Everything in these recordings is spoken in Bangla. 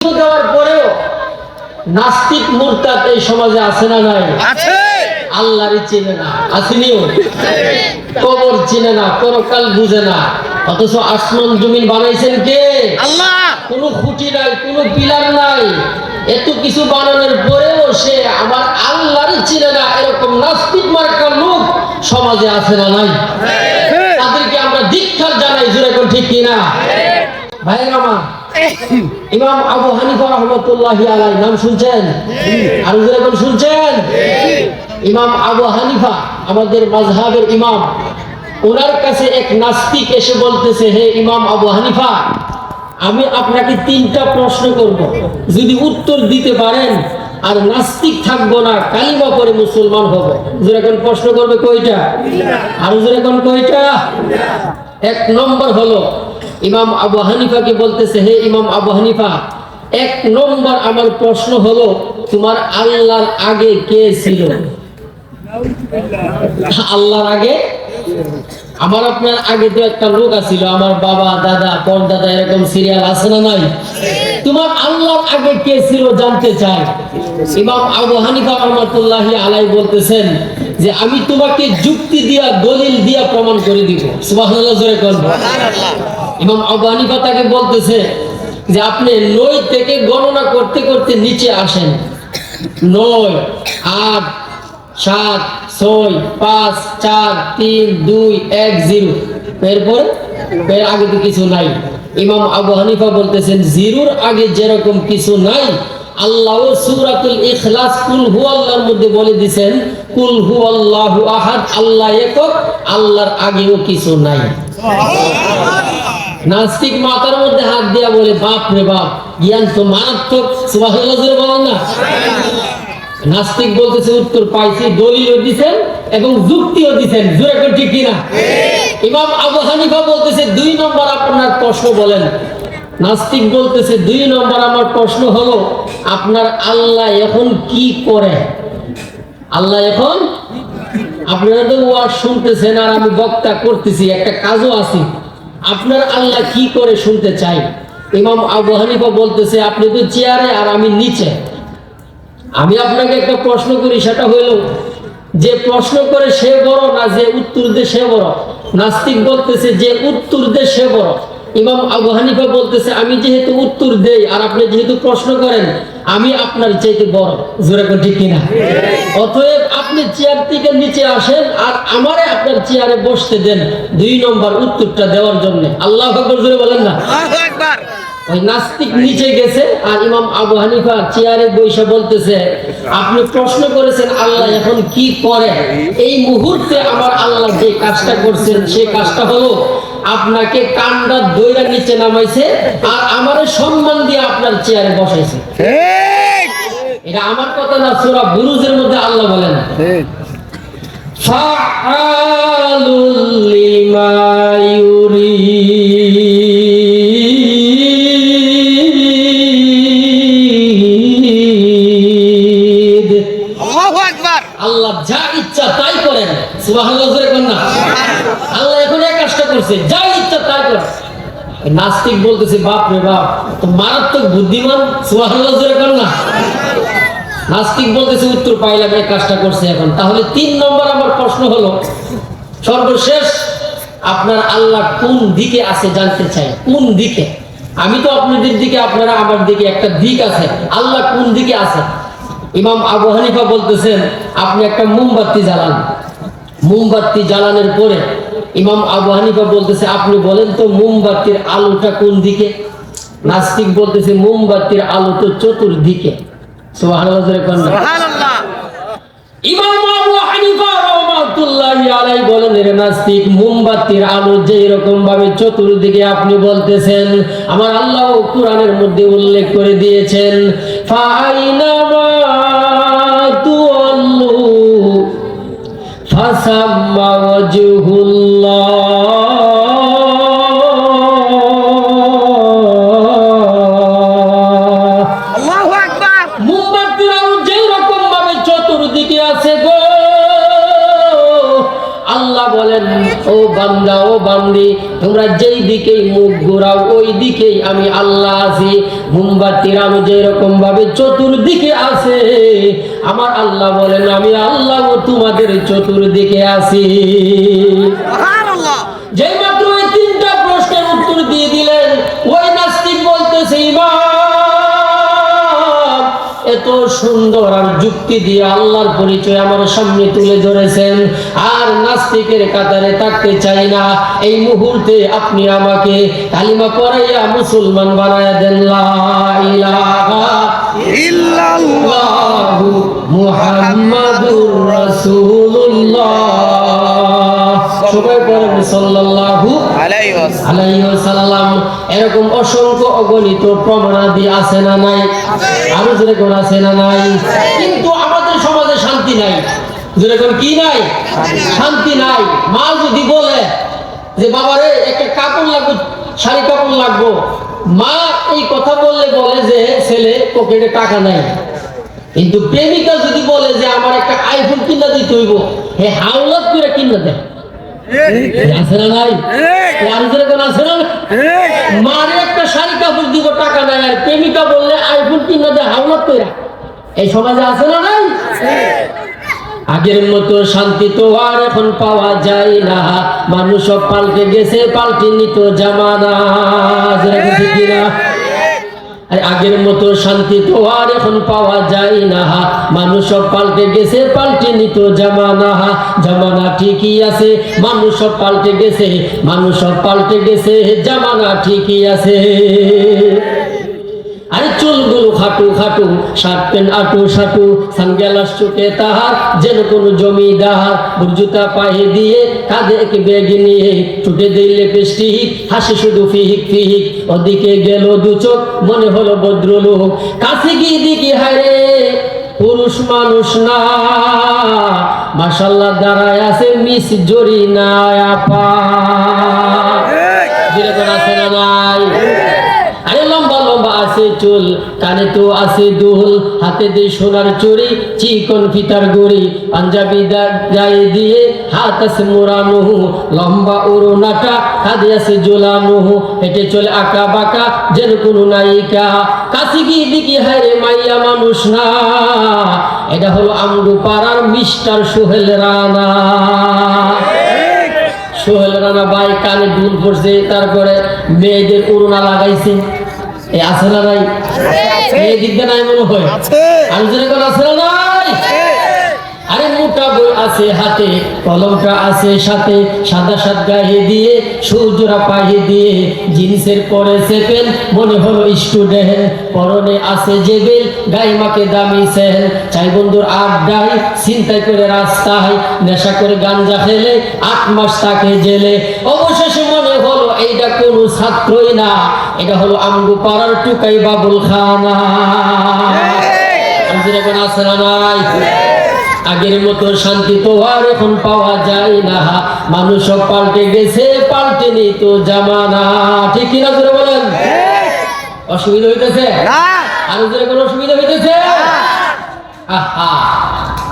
দেওয়ার পরেও নাস্তিক মুরতাদ এই সমাজে আছে না নাই? আছে। আল্লাহরই চিনে না, আসেনিও? কবর চিনে না, পরকাল বুঝে না, অথচ আসমান জমিন বানাইছেন কে? আল্লাহ। কোনো খুঁটি নাই, কোনো পিলার নাই, এত কিছু বানানোর পরেও সে আমার আল্লাহরই চিনে না, এরকম নাস্তিক মার্কা লোক সমাজে আছে না নাই? তাদেরকে আমরা ধিক্কার জানাই, জোরে কোন ঠিক কিনা? ভাইয়ের আমার, ইমাম আবু হানিফা রাহমাতুল্লাহি আলাইহি নাম শুনছেন? আর জোরে কোন শুনছেন? ইমাম আবু হানিফা আমাদের মাযহাবের ইমাম। ওনার কাছে এক নাস্তিক এসে বলতেছে, হে ইমাম আবু হানিফা, আমি আপনাকে 3টা প্রশ্ন করব, যদি উত্তর দিতে পারেন আর নাস্তিক থাকবো না, কালিমা পড়ে মুসলমান হব। জোরে কোন প্রশ্ন করবে কয়টা? আর জোরে কোন কয়টা? 1 নম্বর হলো, ইমাম আবু হানিফাকে বলতেছে, হে ইমাম আবু হানিফা, 1 নম্বর আমার প্রশ্ন হলো, তোমার আল্লাহর আগে কে ছিল? আল্লাহর আগে? আমার আপনার আগে তো একটা লোক আছিল, আমার বাবা, দাদা, পরদাদা, এরকম সিরিয়াল আছে না নাই? তোমার আল্লাহর আগে কে ছিল জানতে চাই। ইমাম আবু হানিফা রাহমাতুল্লাহি আলাইহি বলতেছেন যে আমি তোমাকে যুক্তি দিয়া, দলিল দিয়া প্রমাণ করে দিব। সুবহানাল্লাহ, জোরে বলুন সুবহানাল্লাহ। ইমাম আবু হানিফা তাকে বলতেছে যে আপনি 9 থেকে গণনা করতে করতে নিচে আসেন। 9, 8, 7, 6, 5, 4, 3, 2, 1, 0। এরপর এর আগে তো কিছু নাই। ইমাম আবু হানিফা বলতেছেন, 0-র আগে যেরকম কিছু নাই, আল্লাহ সূরাতুল ইখলাস কুল হুয়াল্লাহর মধ্যে বলে দিবেন, কুল হুয়াল্লাহু আহাদ, আল্লাহ একক, আল্লাহর আগেও কিছু নাই। নাস্তিক মাথার মধ্যে হাত দিয়া বলে, বাপ রে বাপ, জ্ঞান তো মারাত্মক। সুবহানাল্লাহ, জোরে বলেন না। নাস্তিক বলতেছে, উত্তর পাইছি, দলিলও দিবেন এবং যুক্তিও দিবেন। জোরে কোন ঠিক কিনা? ইমাম আবু হানিফা বলতেছে, 2 নম্বর আপনার প্রশ্ন বলেন। নাস্তিক বলতেছে, 2 নম্বর আমার প্রশ্ন হলো, আপনার আল্লাহ এখন কি করে? আল্লাহ এখন, আপনারা তো ওয়াজ শুনতেছেন আর আমি বক্তা করতেছি, একটা কাজও আছে, আপনার আল্লাহ কি করে শুনতে চাই। ইমাম আবু হানিফা বলতেছে, আপনি তো চেয়ারে আর আমি নিচে, আমি আপনাকে একটা প্রশ্ন করি, সেটা হইল, যে প্রশ্ন করে সে বড় না যে উত্তর দেয় সে বড়? নাস্তিক বলতেছে, যে উত্তর দেয় সে বড়। ইমাম আবু হানিফা বলতেছে, আমি যেহেতু উত্তর দেই আর আপনি যেহেতু প্রশ্ন করেন, আমি আপনার চাইতে বড়। জোরে কোন ঠিক কিনা? অতএব আপনি চেয়ার থেকে নিচে আসেন আর আমারে আপনার চেয়ারে বসতে দেন 2 নম্বর উত্তরটা দেওয়ার জন্য। আল্লাহু আকবার, জোরে বলেন না। আল্লাহু আকবার। ওই নাস্তিক নিচে গেছে আর ইমাম আবু হানিফা চেয়ারে বসে বলতেছে, আপনি প্রশ্ন করেছেন আল্লাহ এখন কি করে, এই মুহূর্তে আমার আল্লাহ যে কাজটা করছেন সেই কাজটা হলো, আপনাকে কান্ডা দইরা নিচে নামাইছে আর আমারে সম্মান দিয়ে আপনার চেয়ারে বসাইছে। ঠিক। এটা আমার কথা না, সূরা বুরুজের মধ্যে আল্লাহ বলেন, ঠিক। ফাআলুল লিমা ইউরিদ। আল্লাহু আকবার। আল্লাহ যা ইচ্ছা তাই করেন। সুবহানাল্লাহ, জোরে বলেন না। আল্লাহ এখন এই কাজটা করছে, যা ইচ্ছা তাই করেন। নাস্তিক বলতেছে, বাপ রে বাপ, তো মারাত্মক বুদ্ধিমান। সুবহানাল্লাহ, জোরে বলেন না। নাস্তিক বলতেছে, উত্তর পাইলাম, এই কাজটা করছে এখন। তাহলে 3 নম্বর আমার প্রশ্ন হলো, সর্বশেষ আপনার আল্লাহ কোন দিকে আছে জানতে চাই। কোন দিকে? আমি তো আপনাদের দিকে, আপনারা আমার দিকে, একটা দিক আছে। আল্লাহ কোন দিকে আছে? ইমাম আবু হানিফা বলতেছেন, আপনি একটা মোমবাতি জ্বালান। মোমবাতি জ্বালানোর পরে ইমাম আবু হানিফা বলতেছে, আপনি বলেন তো মোমবাতির আলোটা কোন দিকে? নাস্তিক বলতেছে, মোমবাতির আলো তো চতুর্দিকে। সুবহানাল্লাহ, সুবহানাল্লাহ। ইমাম আবু হানিফা রাহমাতুল্লাহি আলাইহি বলেন, রে নাস্তিক, মোমবাতির আলো যে এরকম ভাবে চতুর্দিকে আপনি বলতেছেন, আমার আল্লাহ কোরআনের মধ্যে উল্লেখ করে দিয়েছেন, ফাআইনামা তুওয়াল্লু ফাসাম্মা ওয়াজহুল্লাহ। আল্লাহু আকবার। মোমবাতির আলো যেই রকম ভাবে চতুর্দিকে আছে গো, আল্লাহ বলেন, ও বান্দা ও বান্দি, তোমরা যেই দিকেই মুখ ঘোরাও ওই দিকেই আমি আল্লাহ আছি। মোমবাতির আলো যেরকম ভাবে চতুর্দিকে আছে, আমার আল্লাহ বলেন আমি আল্লাহ তোমাদের চতুর্দিকে আছি। সুবহানাল্লাহ। যেই মাত্র এই তিনটা প্রশ্নের উত্তর দিয়ে দিলেন, ওই নাস্তিক বলতেছে ইমাম এত সুন্দর আর যুক্তি দিয়ে আল্লাহর পরিচয় আমার সামনে তুলে ধরেছেন, আর নাস্তিকের কাতারে থাকতে চাই না। এই মুহূর্তে আপনি আমাকে কালিমা পড়াইয়া মুসলমান বানায়া দেন। লা ইলাহা ইল্লাল্লাহু মুহাম্মাদুর রাসূলুল্লাহ। সবাই পড়েন সাল্লাল্লাহু আলাইহি আলাইহি ওয়াসাল্লাম। এরকম অসংখ্য অগণিত প্রমাণাদি আছে না নাই? আরো যেরকম আছে না নাই? কিন্তু আমাদের সমাজে শান্তি নাই। যেরকম কি নাই? শান্তি নাই। মা যদি বলে যে বাবারে একটা কাপড় লাগবে, শাড়ি কাপড় লাগবো, মা এই কথা বললে বলে যে ছেলে পকেটে টাকা নাই। কিন্তু প্রেমিকা যদি বলে যে আমার একটা আইফোন কিনা দিতে হইব, হে হাওলাত করে কিনা দেয়। আছে না নাই? আর যেরকম আছে না? মারে একটা শাড়ি কাপড় দিব, টাকা নাই, আর প্রেমিকা বললে আইফোন কিনা দেয় হাওলাত করে। এই সমাজে আছে না নাই? আগের মতো শান্তি তো আর এখন পাওয়া যায় না। মানুষ সব পাল্টে গেছে, পাল্টে নিত জামানা। যেরকম ঠিক কিনা? আগের মতো শান্তি তো আর এখন পাওয়া যায় না। মানুষ সব পাল্টে গেছে, পাল্টে নিত জামানা। জামানা ঠিকই আছে, মানুষ সব পাল্টে গেছে, মানুষ সব পাল্টে গেছে, জামানা ঠিকই আছে। আরে চুলগুলো খাটু খাটু, শার্ট প্যান্ট আটু সাটু, সানগ্লাস চোখে তাহার যেন কোন জমিদার। বুর্জুতা পায়ে দিয়ে কাঁধে এক ব্যাগ নিয়ে, ছুটে দিলে পেস্টিক, হাসি শুধু ফিহিক ফিহিক। ওদিকে গেল দু চোখ, মনে হলো ভদ্রলোক। কাছে গিয়ে দেখি হায়রে পুরুষ মানুষ না, মাশাআল্লাহ দাঁড়ায় আছে মিস জরিনা আপা। যেরকম আছে না নাই? আরে লম্বা লম্বা আছে চুল, কানে তো আছে দুল, হাতে দিয়ে সোনার চুড়ি, চিকন ফিতার গড়ি, পাঞ্জাবি গায়ে দিয়ে হাত আছে মোড়ানো, লম্বা ওড়নাটা কাঁধে আছে ঝোলানো, হেঁটে চলে আঁকা বাঁকা যেন কোনো নায়িকা। কাছে গিয়ে দেখি হায়রে মাইয়া মানুষ না, এটা হলো আমগো পাড়ার মিস্টার সোহেল রানা। সোহেল রানা ভাই কানে দুল পড়ছে, তারপরে মেয়েদের ওড়না লাগাইছে। এই আছে না নাই? এই দিকটা নাই মনে হয়। আমি যেরকম আছে না নাই? আরে মোটা বই আছে হাতে, কলমটা আছে সাথে, সাদা সাত গায়ে দিয়ে, সূর্যরা পায়ে দিয়ে, জিন্সের পরে সেপেন, মনে হলো স্টুডেন্ট। পরনে আছে জেবেল, গায়ে মাকে দামি সেন। চাই বন্ধুর আড্ডায়, চিন্তাই করে রাস্তায়, নেশা করে গাঞ্জা খেলে 8 মাস তাকে জেলে। অবশেষে মনে হলো এইটা কোনো ছাত্রই না, এটা হলো আমগো পাড়ার টুকাই বাবুল খানা। যেরকম আছে না নাই? আগের মতো শান্তি তো আর এখন পাওয়া যায় না। মানুষ সব পাল্টে গেছে, পাল্টে নিত জামানা। ঠিক কিনা জোরে বলেন? অসুবিধা হইতেছে? আর জোরে কোনো অসুবিধা হইতেছে? আহা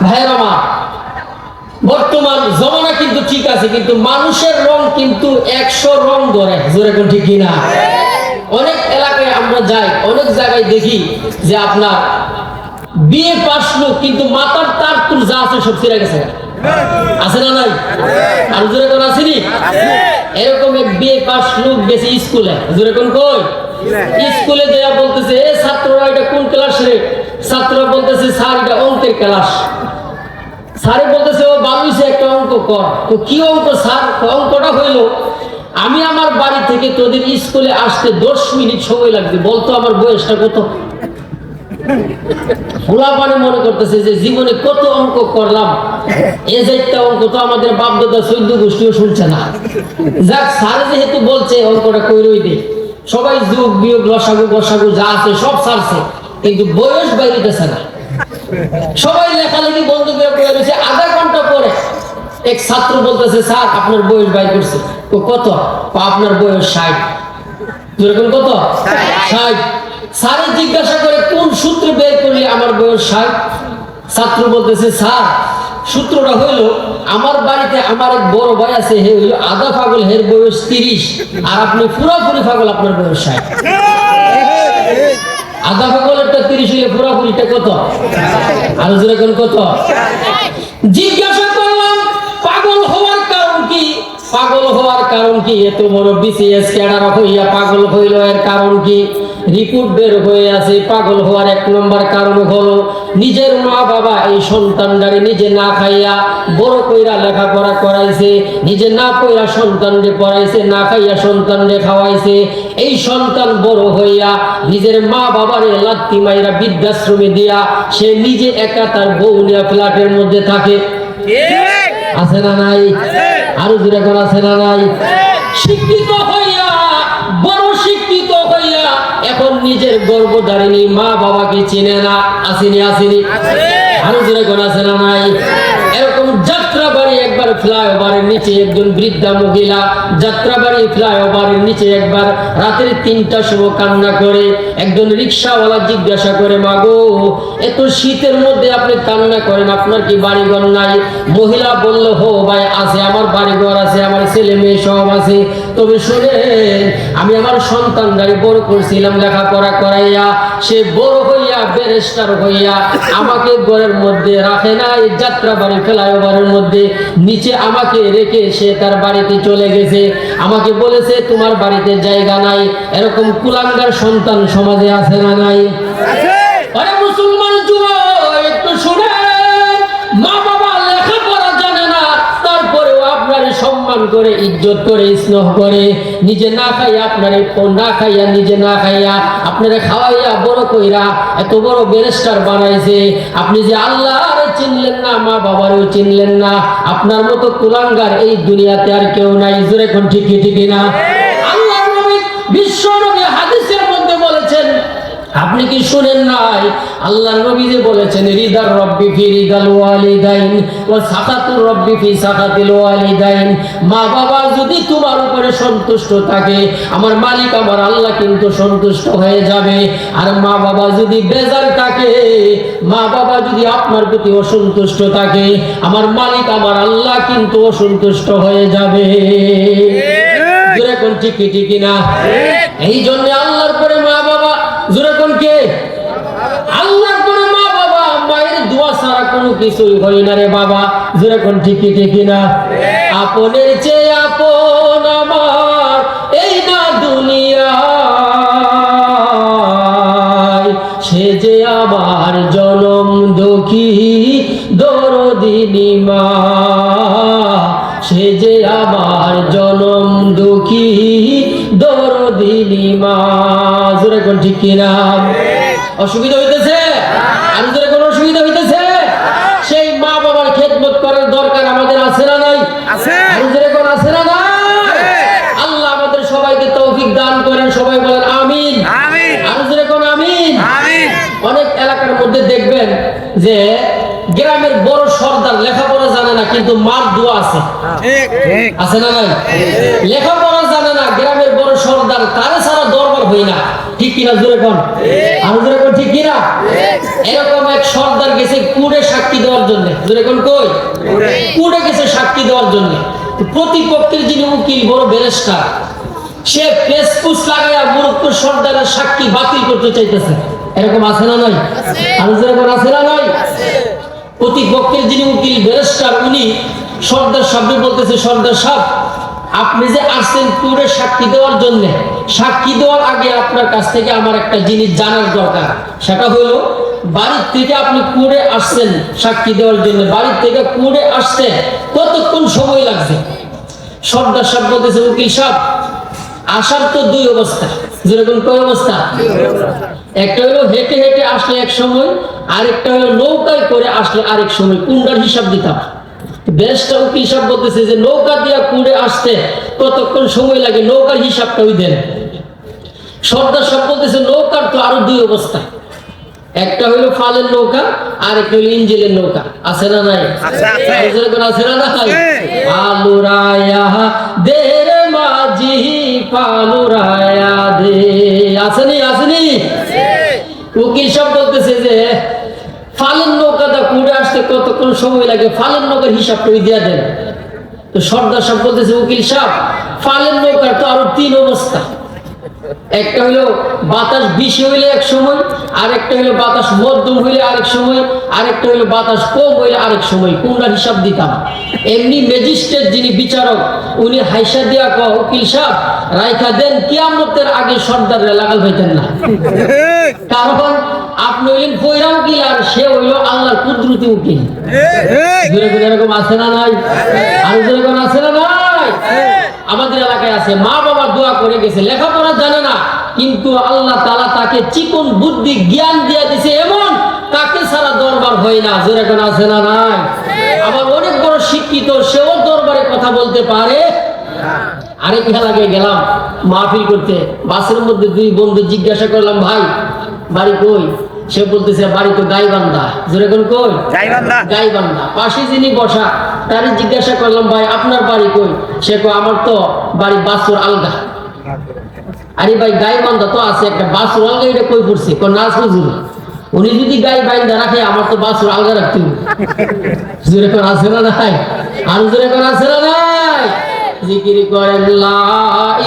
ভাইয়ের আমার, বর্তমান জমানা কিন্তু ঠিক আছে, কিন্তু মানুষের রং কিন্তু 100 রং ধরে। জোরে কোন ঠিক কিনা? অনেক এলাকায় আমরা যাই, অনেক জায়গায় দেখি যে আপনার বিয়ে পাস লোক, কিন্তু মাথার তার তুল যা আছে সব ছিঁড়ে গেছে। আছে না নাই? আর জোরে কোন আসেনি? এরকম এক বিয়ে পাস লোক গেছে স্কুলে। জোরে কোন কই? স্কুলে দেয়া বলতেছে, এ ছাত্ররা এটা কোন ক্লাস রে? ছাত্ররা বলতেছে স্যার এটা অঙ্কের ক্লাস। স্যারে বলতেছে ও বালুইছে একটা অঙ্ক কর। তো কি অঙ্ক স্যার? অঙ্কটা হইলো, আমি আমার বাড়ি থেকে তোদের স্কুলে আসতে 10 মিনিট সময় লাগবে, বলতো আমার বয়সটা কত? ফুলাপানে মনে করতেছে যে জীবনে কত অঙ্ক করলাম, এই যে একটা অঙ্ক তো আমাদের বাপ দাদা 14 গোষ্ঠীও শুনছে না। যাক, স্যার যেহেতু বলছে অঙ্কটা কইরই দে। সবাই যোগ বিয়োগ লসাগু গসাগু যা আছে সব ছাড়ছে, কিন্তু বয়স বাইরেতেছে না। সবাই লেখালেখি বন্ধ করে পড়ে রয়েছে। আধা ঘন্টা পরে এক ছাত্র বলতেছে স্যার আপনার বয়স বাইর করছে। ও কত? আপনার বয়স 60। যেরকম কত? 60। স্যারে জিজ্ঞাসা করে কোন সূত্রে বের করলে আমার বয়স 60? ছাত্র বলতেছে স্যার সূত্রটা হইল, আমার বাড়িতে আমার এক বড় ভাই আছে, হে হইল আধা পাগল, হের বয়স 30, আর আপনি পুরাপুরি পাগল, আপনার বয়স 60। আধা পাগলেরটা 30 হইলে পুরাপুরিটা কত? আর যেরকম কত? জিজ্ঞাসা করলাম পাগল হওয়ার কারণ কি? পাগল হওয়ার কারণ কি? এত বড় বিসিএস ক্যাডার হইয়া পাগল হইল, এর কারণ কি? রিপোর্ট বের হয়ে আছে, পাগল হওয়ার 1 নম্বর কারণ হলো নিজের মা বাবা এই সন্তানটারে নিজে না খাইয়া বড় কইরা লেখাপড়া করাইছে, নিজে না কইরা সন্তানরে পড়াইছে, না খাইয়া সন্তানরে খাওয়াইছে। এই সন্তান বড় হইয়া নিজের মা বাবারে লাত্তি মাইরা বৃদ্ধাশ্রমে দিয়া সে নিজে একা তার বউ নিয়ে ফ্ল্যাটের মধ্যে থাকে। আছে না নাই? আরো দূরে করা আছে না নাই? শিক্ষিত হইয়া, বড় শিক্ষিত হইয়া এখন নিজের গর্ভধারিণী মা বাবাকে চিনে না। আসেনি? আসেনি? আরো দূরে করা আছে না নাই? এরকম যাত্রাবাড়ি একবার ফ্লাইওভারের নিচে একজন বৃদ্ধা মহিলা যাত্রাবাড়ি ফ্লাইওভারের নিচে একবার রাতের 3টার সময় কান্না করে। একজন রিক্সাওয়ালা জিজ্ঞাসা করে, মাগো এত শীতের মধ্যে আপনি কান্না করেন, আপনার কি বাড়িঘর নাই? মহিলা বলল, হো ভাই আছে, আমার বাড়িঘর আছে, আমার ছেলে মেয়ে সব আছে। তবে শুনেন, আমি আমার সন্তানদারি বড় করছিলাম লেখাপড়া করাইয়া, সে বড় হইয়া ব্যারিস্টার হইয়া আমাকে ঘরের মধ্যে রাখে না, এই যাত্রাবাড়ি ফ্লাইওভারের মধ্যে নিচে আমাকে রেখে সে তার বাড়িতে চলে গেছে। আমাকে বলেছে তোমার বাড়িতে জায়গা নাই। এরকম কুলাঙ্গার সন্তান সমাজে আছে না নাই? আরে মুসলমান যুবক, একটু শুনেন, মা বাবা লেখাপড়া জানে না, তারপরেও আপনারে সম্মান করে, ইজ্জত করে, স্নেহ করে, নিজে না খাইয়া আপনারে না খাইয়া, নিজে না খাইয়া আপনারে খাওয়াইয়া বড় কইরা এত বড় ব্যারিস্টার বানাইছে। আপনি যে আল্লাহরে চিনলেন না, মা বাবারও চিনলেন না, আপনার মতো কুলাঙ্গার এই দুনিয়াতে আর কেউ নাই। জোরে কোন ঠিক ঠিক না? আল্লাহ নবী, বিশ্ব নবী হাদিসের মধ্যে বলেছেন, আপনি কি শুনেন নাই? আল্লাহ নবী যে বলেছেন, রিদার রব্বি ফি রিদাল ওয়ালিদাইন ওয়া সাখাতুর রব্বি ফি সাখাতিল ওয়ালিদাইন। মা বাবা যদি তোমার উপরে সন্তুষ্ট থাকে, আমার মালিক আমার আল্লাহ কিন্তু সন্তুষ্ট হয়ে যাবে। আর মা বাবা যদি বেজার থাকে, মা বাবা যদি আপনার প্রতি অসন্তুষ্ট থাকে, আমার মালিক আমার আল্লাহ কিন্তু অসন্তুষ্ট হয়ে যাবে। জোরে কোন ঠিক ঠিক না? এই জন্য আল্লাহর পরে মা বাবা, জোরে কোন কে? আল্লাহর পরে মা বাবা, মায়ের দোয়া ছাড়া কোনো কিছুই হয় না রে বাবা। জোরে কোন ঠিক ঠিক না? আপনের চেয়ে আপন আমার এই না দুনিয়ায়, সে যে আমার জনম দুঃখী দরদিনী মা, সে যে আমার জনম দুঃখী দরদিনী মা। জোরে কোন ঠিক কিনা? অসুবিধা হইতেছে? আর জোরে কোন অসুবিধা হইতেছে? সেই মা বাবার খেদমত করার দরকার আমাদের আছে না নাই? আছে। আর জোরে কোন আছে না নাই? আল্লাহ আমাদের সবাইকে তৌফিক দান করেন। সবাই বলেন আমিন। আমিন। আর জোরে কোন আমিন। আমিন। অনেক এলাকার মধ্যে দেখবেন যে গ্রামের বড় সর্দার লেখাপড়া জানে না, কিন্তু মার দোয়া আছে। ঠিক ঠিক আছে না নাই? লেখাপড়া জানে না, গ্রামের বড় সর্দার, তারে ছাড়া দরবার হই না। ঠিক কিনা? জোরে কোন। আর জোরে কোন ঠিক কিনা? এরকম এক সর্দার গেছে কুড়ে সাক্ষী দেওয়ার জন্য। জোরে কোন কই? কুড়ে গেছে সাক্ষী দেওয়ার জন্য। প্রতিপক্ষের যিনি উকিল, বড় ব্যারিস্টার, সে পেসপুস লাগাইয়া মুরুক্ত সর্দারের সাক্ষী বাতিল করতে চাইতেছে। এরকম আছে না নাই? আর জোরে কোন আছে না নাই? প্রতিপক্ষের যিনি উকিল ব্যারিস্টার, উনি সর্দার সাহেব বলতেছে, সর্দার সাহেব আপনি যে আসছেন কুড়ে সাক্ষী দেওয়ার জন্য, সাক্ষী দেওয়ার আগে আপনার কাছ থেকে আমার একটা জিনিস জানার দরকার। সেটা হলো, বাড়ির থেকে আপনি কুড়ে আসছেন সাক্ষী দেওয়ার জন্য, বাড়ির থেকে কুড়ে আসতে কতক্ষণ সময় লাগছে? সর্দার সাহেব বলতেছে, উকিল সাহেব আসার তো 2 অবস্থা। যেরকম কয় অবস্থা? একটা হলো হেঁটে হেঁটে আসলে এক সময়, আরেকটা হলো নৌকায় করে আসলে আরেক সময়। কোনটার হিসাব দিতাম? বেশটা উকিল সাহেব বলতেছে যে নৌকা দিয়া কুড়ে আসতে কতক্ষণ সময় লাগে, নৌকার হিসাবটা ওই দেন। সর্দার সাহেব বলতেছে, নৌকার তো আরো 2 অবস্থা, একটা হলো ফালের নৌকা, আর একটা হলো ইঞ্জিনের নৌকা। আছে না নাই? আছে না নাই? পালুরায়া দে রে মাঝি, পালুরায়া দে। আসেনি? আসেনি? উকিল সাহেব বলতেছে যে ফালের নৌকাটা কুড়ে আসতে কতক্ষণ সময় লাগে, ফালের নৌকার হিসাব করে দিয়ে দেন। তো সর্দার সাহেব বলতেছে, উকিল সাহেব ফালের নৌকার তো আরো 3 অবস্থা। একটা হইলো বাতাস বেশি হইলে এক সময়, আরেকটা হইলো বাতাস মধ্যম হইলে আরেক সময়, আরেকটা হইলো বাতাস কম হইলে আরেক সময়। কোনটার হিসাব দিতাম? এমনি ম্যাজিস্ট্রেট যিনি বিচারক, উনি হাইসা দিয়া কয়, উকিল সাহেব রাইখা দেন, কিয়ামতের আগে সর্দাররা লাগাল হইতেন না। কারণ আপনি হইলেন পয়রা উকিল আর সে হইল আল্লাহর কুদরতি উকিল। এরকম আছে না নাই? আর যেরকম আছে না নাই? আমাদের এলাকায় আছে, মা বাবা দোয়া করে গেছে, লেখাপড়া জানে না, কিন্তু আল্লাহ তাআলা তাকে চিকন বুদ্ধি জ্ঞান দিয়ে দিছে, এমন তাকে ছাড়া দরবার হয় না। যেরকম আছে না নাই? আবার অনেক বড় শিক্ষিত, সেও দরবারে কথা বলতে পারে। আরেক এলাকায় গেলাম মাহফিল করতে, বাসের মধ্যে 2 বন্ধু জিজ্ঞাসা করলাম, ভাই বাড়ি কই? সে বলতেছে বাড়ি তো গাইবান্ধা। যেরকম কই? গাইবান্ধা। পাশে যিনি বসা তারই জিজ্ঞাসা করলাম, ভাই আপনার বাড়ি কই? সে কয় আমার তো বাড়ি বাসুর আলগা। আরে ভাই গাইবান্ধা তো আছে একটা, বাসুর আলগা এটা কই পড়ছে? কোন নাচ হুজুর, উনি যদি গাই বাইন্দা রাখে আমার তো বাসুর আলগা রাখতে হবে। যেরকম আছে না নাই? আর যেরকম আছে না নাই? জিকির করেন লা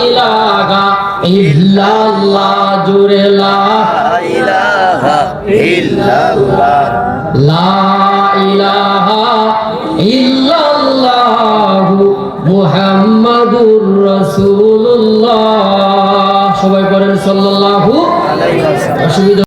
ইলাহা ইল্লাল্লাহ, জোরে লা ইলাহা ইল্লাল্লাহ, লা ইলাহা ইল্লাল্লাহ মুহাম্মাদুর রাসূলুল্লাহ। সবাই বলেন সাল্লাল্লাহু আলাইহি ওয়াসাল্লাম।